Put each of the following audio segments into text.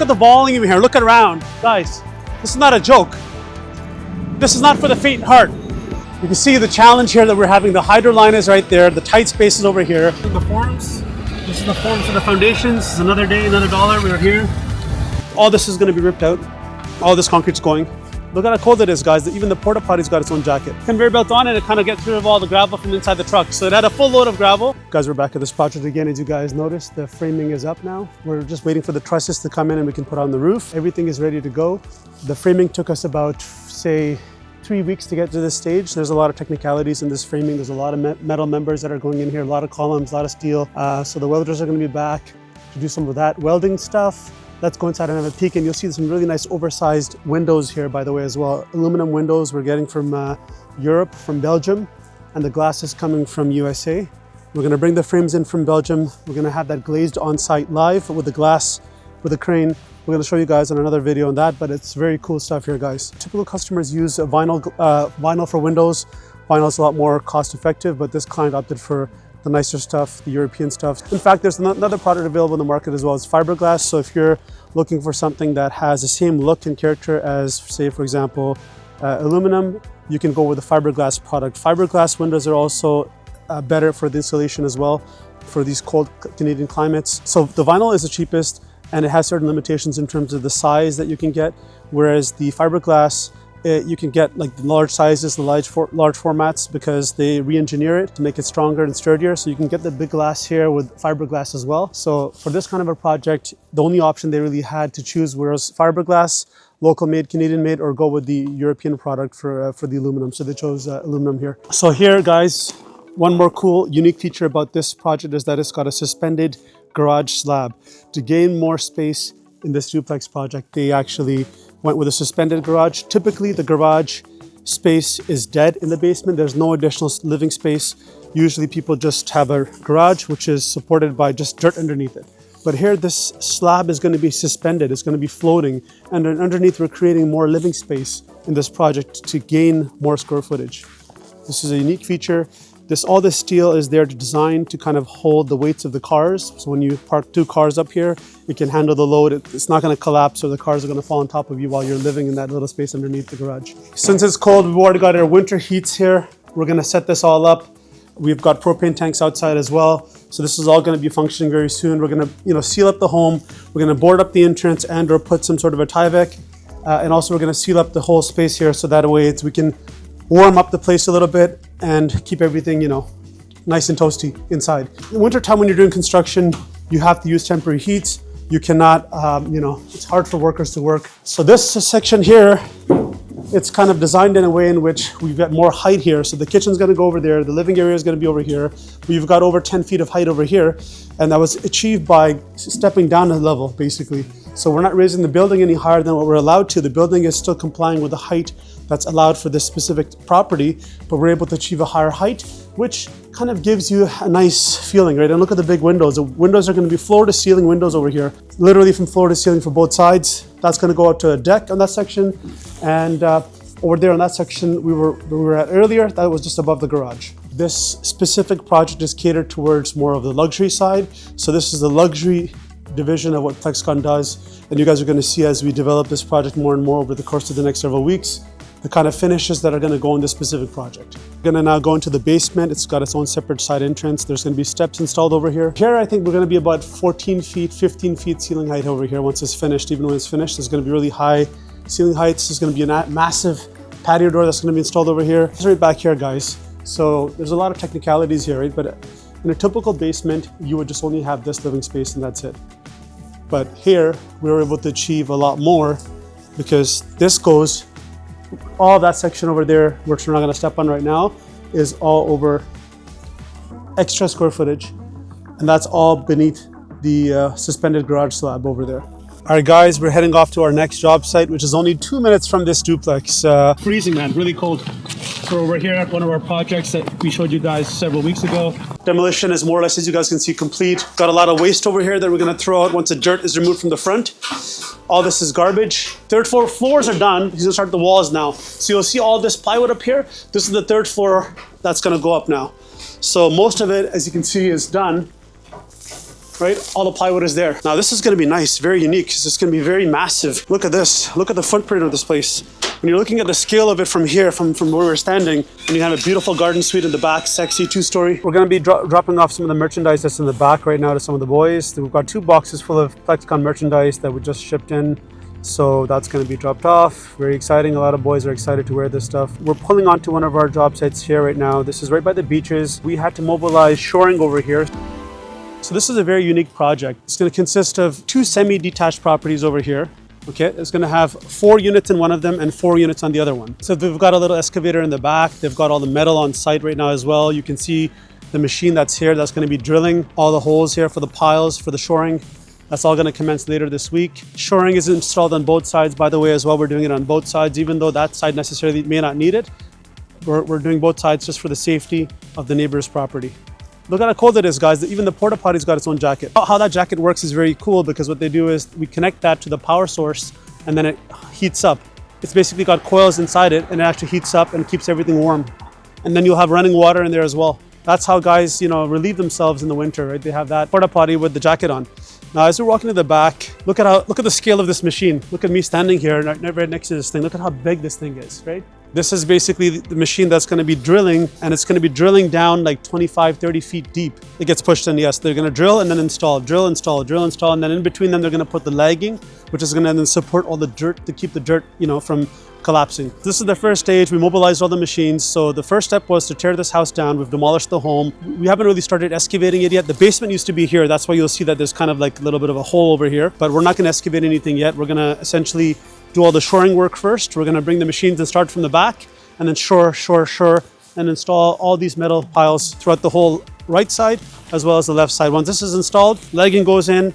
at the volume here. Look around. Guys, this is not a joke. This is not for the faint heart. You can see the challenge here that we're having. The hydro line is right there. The tight space is over here. The forms. This is the forms for the foundations. This is another day, another dollar. We're here. All this is going to be ripped out. All this concrete's going. Look at how cold it is, guys. Even the porta potty's got its own jacket. Conveyor belt on and it kind of gets rid of all the gravel from inside the truck. So it had a full load of gravel. Guys, we're back at this project again. As you guys noticed, the framing is up now. We're just waiting for the trusses to come in and we can put on the roof. Everything is ready to go. The framing took us about, say, 3 weeks to get to this stage. There's a lot of technicalities in this framing. There's a lot of metal members that are going in here, a lot of columns, a lot of steel. So the welders are going to be back to do some of that welding stuff. Let's go inside and have a peek, and you'll see some really nice oversized windows here, by the way, as well. Aluminum windows we're getting from Europe, from Belgium, and the glass is coming from USA. We're going to bring the frames in from Belgium. We're going to have that glazed on site live with the glass, with a crane. We're going to show you guys on another video on that, but it's very cool stuff here, guys. Typical customers use vinyl for windows. Vinyl is a lot more cost effective, but this client opted for the nicer stuff, the European stuff. In fact, there's another product available in the market as well. It's fiberglass. So if you're looking for something that has the same look and character as, say, for example, aluminum, you can go with a fiberglass product. Fiberglass windows are also better for the insulation as well for these cold Canadian climates. So the vinyl is the cheapest and it has certain limitations in terms of the size that you can get, whereas the fiberglass, you can get like the large sizes, the large formats, because they re-engineer it to make it stronger and sturdier. So you can get the big glass here with fiberglass as well. So for this kind of a project, the only option they really had to choose was fiberglass, local made, Canadian made, or go with the European product for the aluminum. So they chose aluminum here. So here, guys, one more cool, unique feature about this project is that it's got a suspended garage slab. To gain more space in this duplex project, they actually went with a suspended garage. Typically, the garage space is dead in the basement. There's no additional living space. Usually people just have a garage which is supported by just dirt underneath it. But here, this slab is going to be suspended. It's going to be floating. And then underneath, we're creating more living space in this project to gain more square footage. This is a unique feature. All this steel is there to design to kind of hold the weights of the cars. So when you park two cars up here, it can handle the load. It's not going to collapse or the cars are going to fall on top of you while you're living in that little space underneath the garage. Since it's cold, we've already got our winter heats here. We're going to set this all up. We've got propane tanks outside as well. So this is all going to be functioning very soon. We're going to, seal up the home. We're going to board up the entrance and or put some sort of a Tyvek. And also we're going to seal up the whole space here so that way we can warm up the place a little bit and keep everything, nice and toasty inside. In winter time, when you're doing construction, you have to use temporary heats. You cannot, it's hard for workers to work. So this section here, it's kind of designed in a way in which we've got more height here. So the kitchen's gonna go over there. The living area is gonna be over here. We've got over 10 feet of height over here. And that was achieved by stepping down a level, basically. So we're not raising the building any higher than what we're allowed to. The building is still complying with the height that's allowed for this specific property, but we're able to achieve a higher height, which kind of gives you a nice feeling, right? And look at the big windows. The windows are going to be floor to ceiling windows over here, literally from floor to ceiling for both sides. That's going to go out to a deck on that section. And over there on that section we were at earlier, that was just above the garage. This specific project is catered towards more of the luxury side. So this is the luxury division of what plexcon does. And you guys are going to see as we develop this project more and more over the course of the next several weeks, the kind of finishes that are going to go in this specific project. We're going to now go into the basement. It's got its own separate side entrance. There's going to be steps installed over here. Here, I think we're going to be about 14 feet, 15 feet ceiling height over here once it's finished. Even when it's finished, there's going to be really high ceiling heights. There's going to be a massive patio door that's going to be installed over here. It's right back here, guys. So there's a lot of technicalities here, right? But in a typical basement, you would just only have this living space and that's it. But here, we were able to achieve a lot more because this goes all that section over there, which we're not going to step on right now, is all over extra square footage, and that's all beneath the suspended garage slab over there. All right, guys, we're heading off to our next job site, which is only 2 minutes from this duplex. Freezing, man, really cold. So we're here at one of our projects that we showed you guys several weeks ago. Demolition is more or less, as you guys can see, complete. Got a lot of waste over here that we're going to throw out once the dirt is removed from the front. All this is garbage. Third floor floors are done. He's gonna start the walls now. So you'll see all this plywood up here. This is the third floor that's gonna go up now. So most of it, as you can see, is done. right? All the plywood is there. Now this is gonna be nice, very unique, because it's gonna be very massive. Look at this, look at the footprint of this place. When you're looking at the scale of it from here, from where we're standing, and you have a beautiful garden suite in the back, sexy two-story. We're gonna be dropping off some of the merchandise that's in the back right now to some of the boys. We've got 2 boxes full of plexcon merchandise that we just shipped in. So that's going to be dropped off. Very exciting. A lot of boys are excited to wear this stuff. We're pulling onto one of our job sites here right now. This is right by the beaches. We had to mobilize shoring over here. So this is a very unique project. It's going to consist of 2 semi-detached properties over here. Okay, it's going to have 4 units in one of them and 4 units on the other one. So they've got a little excavator in the back. They've got all the metal on site right now as well. You can see the machine that's here that's going to be drilling all the holes here for the piles, for the shoring. That's all going to commence later this week. Shoring is installed on both sides, by the way, as well. We're doing it on both sides, even though that side necessarily may not need it. We're doing both sides just for the safety of the neighbor's property. Look at how cold it is, guys. Even the porta potty's got its own jacket. How that jacket works is very cool, because what they do is we connect that to the power source and then it heats up. It's basically got coils inside it and it actually heats up and keeps everything warm. And then you'll have running water in there as well. That's how guys, relieve themselves in the winter, right? They have that porta potty with the jacket on. Now, as we're walking to the back, look at the scale of this machine. Look at me standing here right next to this thing. Look at how big this thing is, right? This is basically the machine that's going to be drilling, and it's going to be drilling down like 25, 30 feet deep. It gets pushed in, yes. They're going to drill and then install, drill, install, drill, install, and then in between them, they're going to put the lagging, which is going to then support all the dirt to keep the dirt, from collapsing. This is the first stage. We mobilized all the machines. So the first step was to tear this house down. We've demolished the home. We haven't really started excavating it yet. The basement used to be here. That's why you'll see that there's kind of like a little bit of a hole over here, but we're not going to excavate anything yet. We're going to essentially do all the shoring work first. We're going to bring the machines and start from the back and then shore, and install all these metal piles throughout the whole right side as well as the left side. Once this is installed, legging goes in,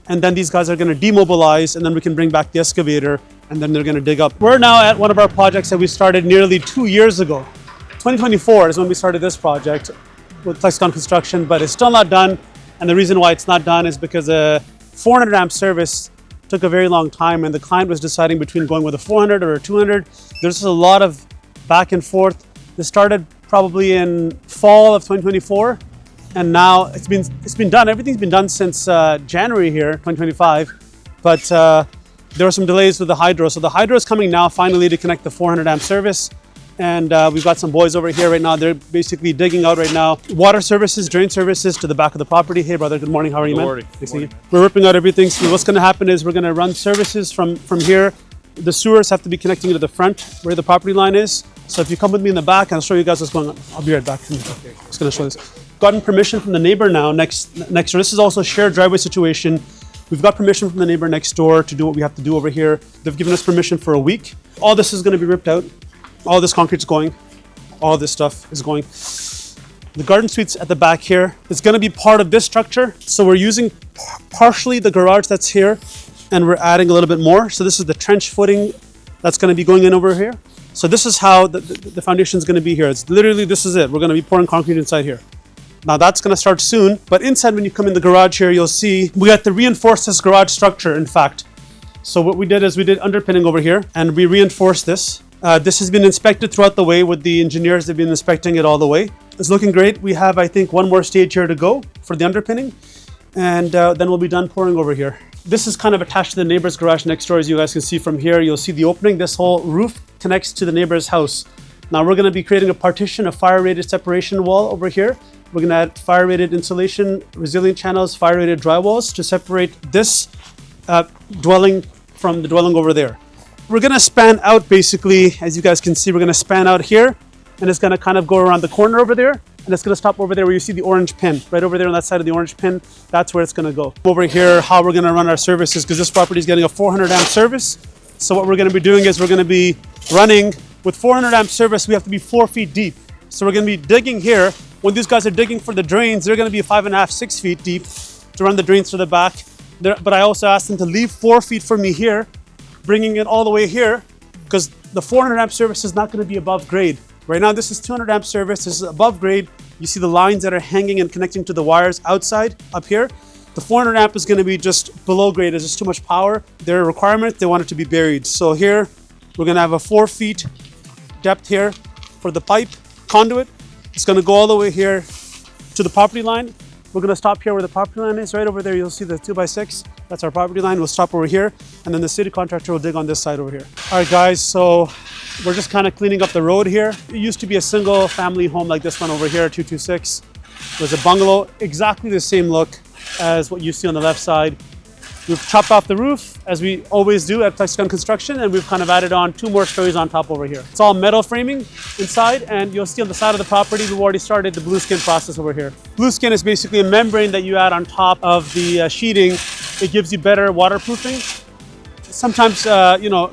and then these guys are going to demobilize, and then we can bring back the excavator, and then they're going to dig up. We're now at one of our projects that we started nearly 2 years ago. 2024 is when we started this project with plexcon construction, but it's still not done. And the reason why it's not done is because a 400 amp service took a very long time, and the client was deciding between going with a 400 or a 200. There's a lot of back and forth. This started probably in fall of 2024, and now it's been done. Everything's been done since January here, 2025, but there were some delays with the hydro. So the hydro is coming now finally to connect the 400 amp service. And we've got some boys over here right now. They're basically digging out right now. Water services, drain services to the back of the property. Hey brother, good morning. How are you, man? Good morning. We're ripping out everything. So what's gonna happen is we're gonna run services from here. The sewers have to be connecting to the front where the property line is. So if you come with me in the back, I'll show you guys what's going on. I'll be right back. Okay. Just gonna show this. Gotten permission from the neighbor now next door. This is also a shared driveway situation. We've got permission from the neighbor next door to do what we have to do over here. They've given us permission for a week. All this is gonna be ripped out. All this concrete's going. All this stuff is going. The garden suite's at the back here. It's gonna be part of this structure. So we're using partially the garage that's here, and we're adding a little bit more. So this is the trench footing that's gonna be going in over here. So this is how the foundation is gonna be here. It's literally, this is it. We're gonna be pouring concrete inside here. Now that's gonna start soon, but inside when you come in the garage here, you'll see we have to reinforce this garage structure, in fact. So what we did is we did underpinning over here, and we reinforced this. This has been inspected throughout the way with the engineers. They've been inspecting it all the way. It's looking great. We have, I think, one more stage here to go for the underpinning, and then we'll be done pouring over here. This is kind of attached to the neighbor's garage next door. As you guys can see from here, you'll see the opening. This whole roof connects to the neighbor's house. Now we're gonna be creating a partition, a fire-rated separation wall over here. We're gonna add fire-rated insulation, resilient channels, fire-rated drywalls to separate this dwelling from the dwelling over there. We're gonna span out basically, as you guys can see, we're gonna span out here, and it's gonna kind of go around the corner over there, and it's gonna stop over there where you see the orange pin, right over there on that side of the orange pin. That's where it's gonna go. Over here, how we're gonna run our services, because this property is getting a 400 amp service. So what we're gonna be doing is we're gonna be running, with 400 amp service, we have to be 4 feet deep. So we're gonna be digging here. When these guys are digging for the drains, they're gonna be 5.5, 6 feet deep to run the drains to the back. But I also asked them to leave 4 feet for me here, bringing it all the way here, because the 400 amp service is not going to be above grade. Right now, this is 200 amp service. This is above grade. You see the lines that are hanging and connecting to the wires outside up here. The 400 amp is going to be just below grade. There's just too much power. Their requirement, they want it to be buried. So here, we're going to have a 4 feet depth here for the pipe conduit. It's going to go all the way here to the property line. We're gonna stop here where the property line is. Right over there, you'll see the 2x6. That's our property line. We'll stop over here, and then the city contractor will dig on this side over here. All right, guys, so we're just kind of cleaning up the road here. It used to be a single family home like this one over here, 226. It was a bungalow, exactly the same look as what you see on the left side. We've chopped off the roof, as we always do at plexcon construction, and we've kind of added on 2 more stories on top over here. It's all metal framing inside, and you'll see on the side of the property, we've already started the blue skin process over here. Blue skin is basically a membrane that you add on top of the sheeting. It gives you better waterproofing. Sometimes,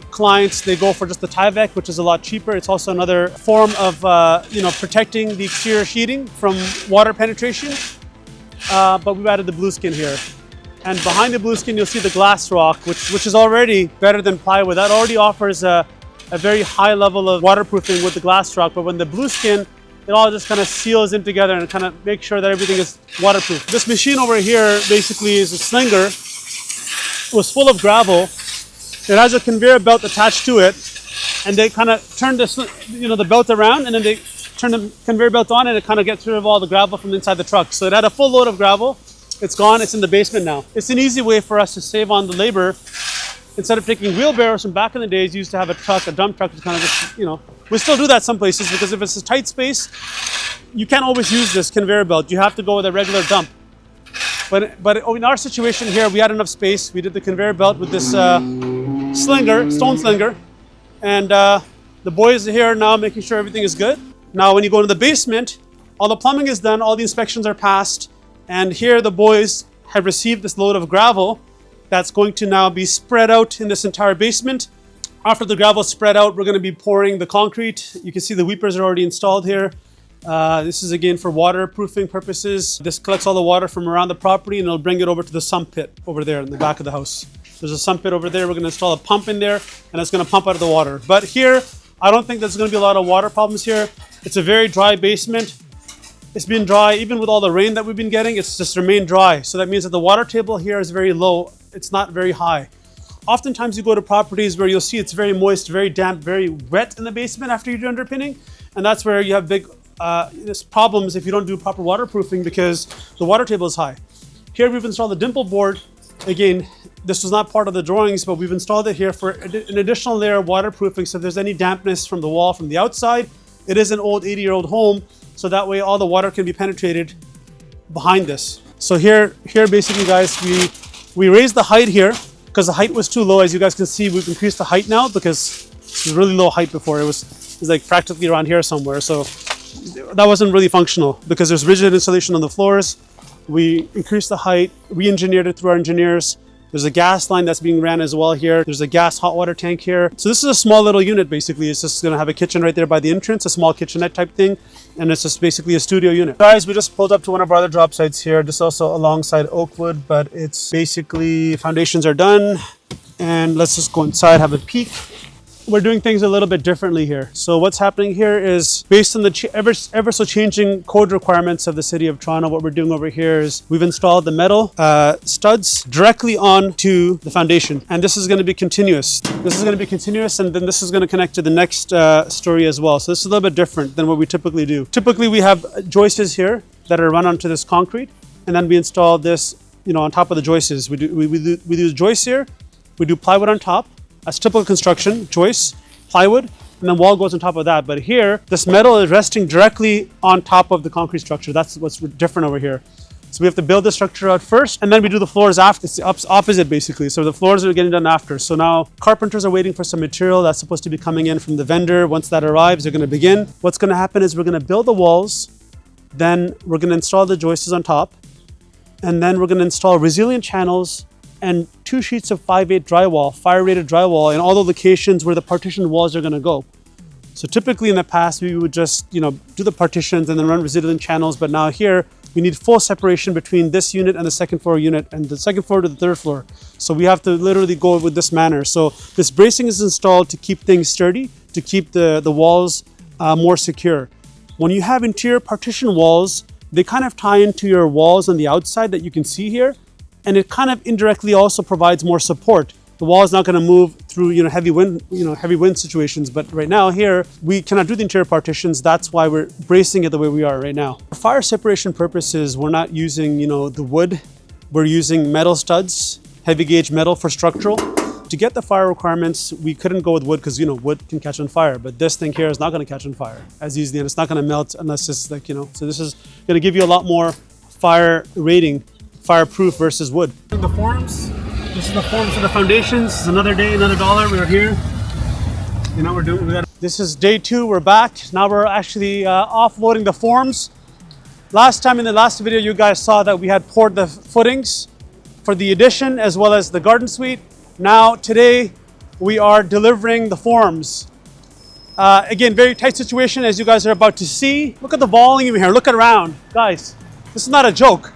clients, they go for just the Tyvek, which is a lot cheaper. It's also another form of, protecting the exterior sheeting from water penetration. But we've added the blue skin here. And behind the blue skin, you'll see the glass rock, which is already better than plywood. That already offers a very high level of waterproofing with the glass rock. But when the blue skin, it all just kind of seals in together and kind of makes sure that everything is waterproof. This machine over here basically is a slinger. It was full of gravel. It has a conveyor belt attached to it, and they kind of turn the belt around, and then they turn the conveyor belt on, and it kind of gets rid of all the gravel from inside the truck. So it had a full load of gravel. It's gone. It's in the basement now. It's an easy way for us to save on the labor. Instead of taking wheelbarrows from back in the days, you used to have a dump truck to kind of just, we still do that some places, because if it's a tight space, you can't always use this conveyor belt. You have to go with a regular dump. But in our situation here, we had enough space. We did the conveyor belt with this stone slinger. And the boys are here now making sure everything is good. Now, when you go into the basement, all the plumbing is done, all the inspections are passed. And here the boys have received this load of gravel that's going to now be spread out in this entire basement. After the gravel is spread out, we're going to be pouring the concrete. You can see the weepers are already installed here. This is again for waterproofing purposes. This collects all the water from around the property, and it'll bring it over to the sump pit over there in the back of the house. There's a sump pit over there. We're going to install a pump in there, and it's going to pump out of the water. But here, I don't think there's going to be a lot of water problems here. It's a very dry basement. It's been dry, even with all the rain that we've been getting, it's just remained dry. So that means that the water table here is very low. It's not very high. Oftentimes you go to properties where you'll see it's very moist, very damp, very wet in the basement after you do underpinning. And that's where you have big problems if you don't do proper waterproofing, because the water table is high. Here we've installed the dimple board. Again, this was not part of the drawings, but we've installed it here for an additional layer of waterproofing. So if there's any dampness from the wall from the outside, it is an old 80-year-old home. So that way all the water can be penetrated behind this. So here basically, guys, we raised the height here because the height was too low. As you guys can see, we've increased the height now because it was really low height before. It was like practically around here somewhere. So that wasn't really functional because there's rigid insulation on the floors. We increased the height, re-engineered it through our engineers. There's a gas line that's being ran as well here. There's a gas hot water tank here. So this is a small little unit basically. It's just gonna have a kitchen right there by the entrance, a small kitchenette type thing. And it's just basically a studio unit. Guys, we just pulled up to one of our other job sites here. This is also alongside Oakwood, but it's basically foundations are done. And let's just go inside, have a peek. We're doing things a little bit differently here. So what's happening here is based on the ever so changing code requirements of the City of Toronto. What we're doing over here is we've installed the metal studs directly onto the foundation. And this is going to be continuous. This is going to be continuous, and then this is going to connect to the next story as well. So this is a little bit different than what we typically do. Typically we have joists here that are run onto this concrete, and then we install this, on top of the joists. We do joists here. We do plywood on top. That's typical construction, joists, plywood, and then wall goes on top of that. But here, this metal is resting directly on top of the concrete structure. That's what's different over here. So we have to build the structure out first, and then we do the floors after. It's the opposite basically. So the floors are getting done after. So now carpenters are waiting for some material that's supposed to be coming in from the vendor. Once that arrives, they're gonna begin. What's gonna happen is we're gonna build the walls, then we're gonna install the joists on top, and then we're gonna install resilient channels and 2 sheets of 5/8 drywall, fire-rated drywall in all the locations where the partition walls are gonna go. So typically in the past, we would just, do the partitions and then run resilient channels, but now here, we need full separation between this unit and the second floor unit and the second floor to the third floor. So we have to literally go with this manner. So this bracing is installed to keep things sturdy, to keep the walls more secure. When you have interior partition walls, they kind of tie into your walls on the outside that you can see here. And it kind of indirectly also provides more support the wall is not going to move through, heavy wind situations. But right now here, we cannot do the interior partitions. That's why we're bracing it the way we are right now. For fire separation purposes, we're not using, the wood. We're using metal studs, heavy gauge metal for structural. To get the fire requirements, we couldn't go with wood because, wood can catch on fire. But this thing here is not going to catch on fire as easily, and it's not going to melt unless it's like, so this is going to give you a lot more fire rating, fireproof versus wood. The forms. This is the forms for the foundations. It's another day, another dollar. We're here. This is day 2. We're back. Now we're actually offloading the forms. Last time in the last video, you guys saw that we had poured the footings for the addition as well as the garden suite. Now today we are delivering the forms. Again, very tight situation as you guys are about to see. Look at the volume here. Look around, guys. This is not a joke.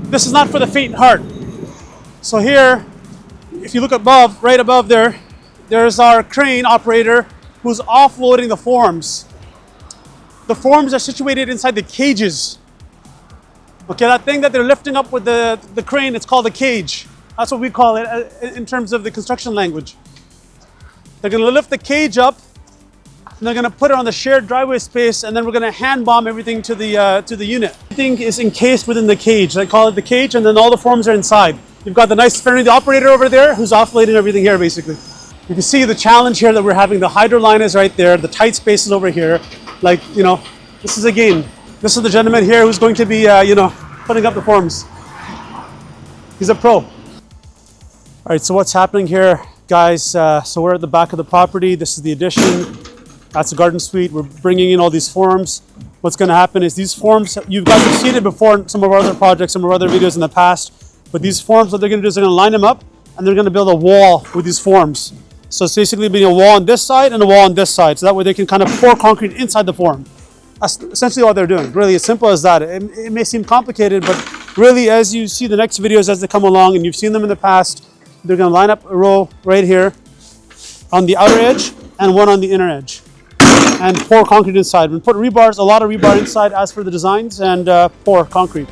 This is not for the faint heart. So here, if you look above, right above there, there's our crane operator who's offloading the forms. The forms are situated inside the cages. Okay, that thing that they're lifting up with the crane, it's called a cage. That's what we call it in terms of the construction language. They're going to lift the cage up, and they're going to put it on the shared driveway space, and then we're going to hand bomb everything to the unit. Everything is encased within the cage. They call it the cage, and then all the forms are inside. You've got the nice friendly operator over there who's offloading everything here, basically. You can see the challenge here that we're having. The hydro line is right there. The tight space is over here. This is the gentleman here who's going to be, putting up the forms. He's a pro. All right, so what's happening here, guys? So we're at the back of the property. This is the addition. That's the garden suite. We're bringing in all these forms. What's going to happen is these forms, you guys have seen it before in some of our other projects, some of our other videos in the past. But these forms, what they're going to do is they're going to line them up, and they're going to build a wall with these forms. So it's basically being a wall on this side and a wall on this side. So that way they can kind of pour concrete inside the form. That's essentially what they're doing. Really, as simple as that. It may seem complicated, but really, as you see the next videos as they come along, and you've seen them in the past, they're going to line up a row right here on the outer edge and one on the inner edge, and pour concrete inside. We put rebars, a lot of rebar inside as for the designs, and pour concrete.